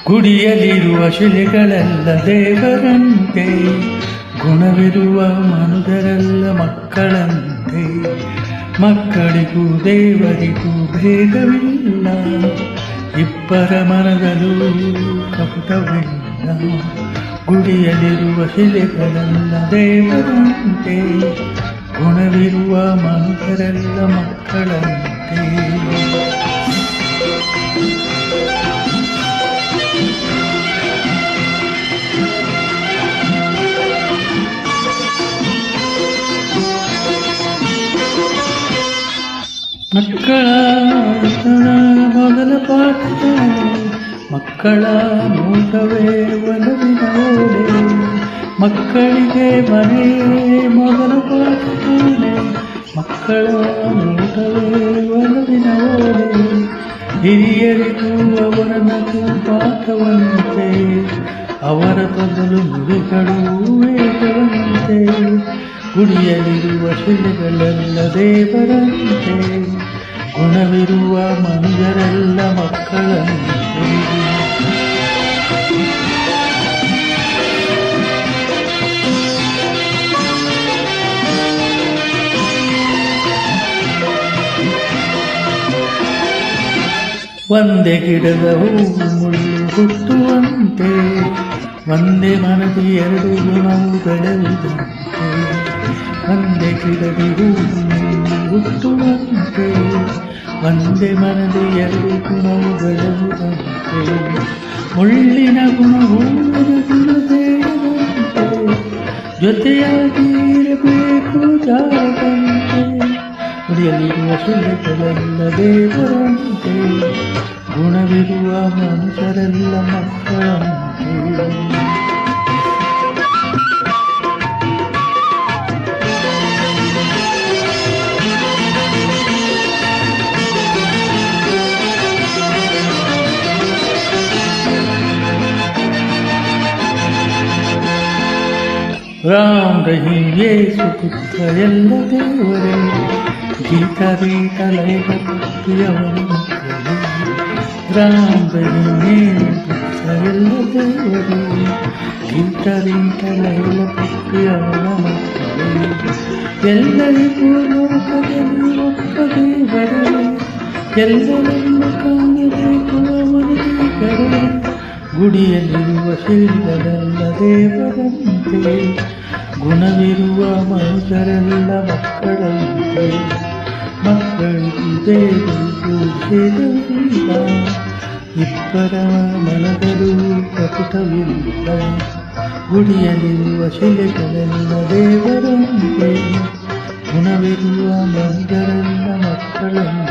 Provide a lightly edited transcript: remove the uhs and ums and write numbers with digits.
ಗುಡಿಯಲ್ಲಿರುವ ಶಿಲೆಗಳೆಲ್ಲ ದೇವರಂತೆ, ಗುಣವಿರುವ ಮನುಜರೆಲ್ಲ ಮಕ್ಕಳಂತೆ. ಮಕ್ಕಳಿಗೂ ದೇವರಿಗೂ ಭೇದವಿಲ್ಲ, ಇಬ್ಬರ ಮನದಲ್ಲೂ ಕಪಟವಿಲ್ಲ. ಗುಡಿಯಲ್ಲಿರುವ ಶಿಲೆಗಳೆಲ್ಲ ದೇವರಂತೆ, ಗುಣವಿರುವ ಮನುಜರೆಲ್ಲ ಮಕ್ಕಳಂತೆ. ಮಕ್ಕಳ ಮೊದಲ ಪಾಠಶಾಲೆ, ಮಕ್ಕಳ ನೋಟವೇ ಒಲವಿನ ಓಲೆ. ಮಕ್ಕಳಿಗೆ ಮನೆ ಮೊದಲ ಪಾಠಶಾಲೆ, ಮಕ್ಕಳ ನೋಟವೇ ಒಲವಿನ ಓಲೆ. ಹಿರಿಯರಿಗೂ ಅವರ ನಗು ಪಾಠವಂತೆ, ಅವರ ತೊದಲು ನುಡಿಗಳು ವೇದವಂತೆ. ಗುಡಿಯಲ್ಲಿರುವ ಶಿಲೆಗಳೆಲ್ಲ ದೇವರಂತೆ, ಗುಣವಿರುವ ಮನುಜರೆಲ್ಲ ಮಕ್ಕಳಂತೆ. ಒಂದೇ ಗಿಡದ ಹೂವು ಮುಳ್ಳು ಹುಟ್ಟುವಂತೆ, ಒಂದೇ ಮನದಿ ಎರಡು ಗುಣವು ಬೆಳೆಯುವುದಂತೆ. ಒಂದೇ ಗಿಡದಿ ಹೂವು ಹುಟ್ಟುವಂತೆ, ಒಂದೇ ಮನದಿ ಎರಡು ಗುಣವು ಬೆಳೆಯುವುದಂತೆ. ಮುಳ್ಳಿನ ಗುಣ ಹೂವಿನ ಗುಣ ಸೇರಿದಂತೆ, ಜೊತೆಯಾಗಿ ಇರಬೇಕು ಜಾಗಂತೆ. ಗುಡಿಯಲ್ಲಿರುವ ಶಿಲೆಗಳೆಲ್ಲ ದೇವರಂತೆ, ಗುಣವಿರುವ ಮನುಷ್ಯರೆಲ್ಲ ಮಕ್ಕಳಂತೆ. ರಾಮ್ ರಹೀಂ ಯೇಸು ಪುತ್ರ ಎಲ್ಲ ದೇವರೇ, ಗೀತ ರೀತ ಲೈವ ಭಕ್ತಿಯವರ ಮಕ್ಕಳೇ. ರಾಮ್ ರಹೀಂ ಯೇಸು ಪುತ್ರ ಎಲ್ಲ ದೇವರೇ, ಗೀತ ರೀತ ಲೈವ ಭಕ್ತಿಯವರ ಮಕ್ಕಳೇ. ಎಲ್ಲರಿಗೂ ಲೋಕದಲ್ಲಿ ಒಬ್ಬ ದೇವರೇ, ಎಲ್ಲರನ್ನು ಕಾಣಬೇಕು ಅವನ ದೇವರೇ. ಗುಡಿಯಲ್ಲಿರುವ ಶಿಲೆಗಳೆಲ್ಲ ದೇವರಂತೆ, ಗುಣವಿರುವ ಮನುಷ್ಯರೆಲ್ಲ ಮಕ್ಕಳಂತೆ. ಮಕ್ಕಳಿಗೂ ದೇವರಿಗೂ ಭೇದವಿಲ್ಲ, ಇಬ್ಬರ ಮನದಲ್ಲೂ ಕಪಟವಿಲ್ಲ. ಗುಡಿಯಲ್ಲಿರುವ ಶಿಲೆಗಳೆಲ್ಲ ದೇವರಂತೆ, ಗುಣವಿರುವ ಮನುಷ್ಯರೆಲ್ಲ ಮಕ್ಕಳಂತೆ.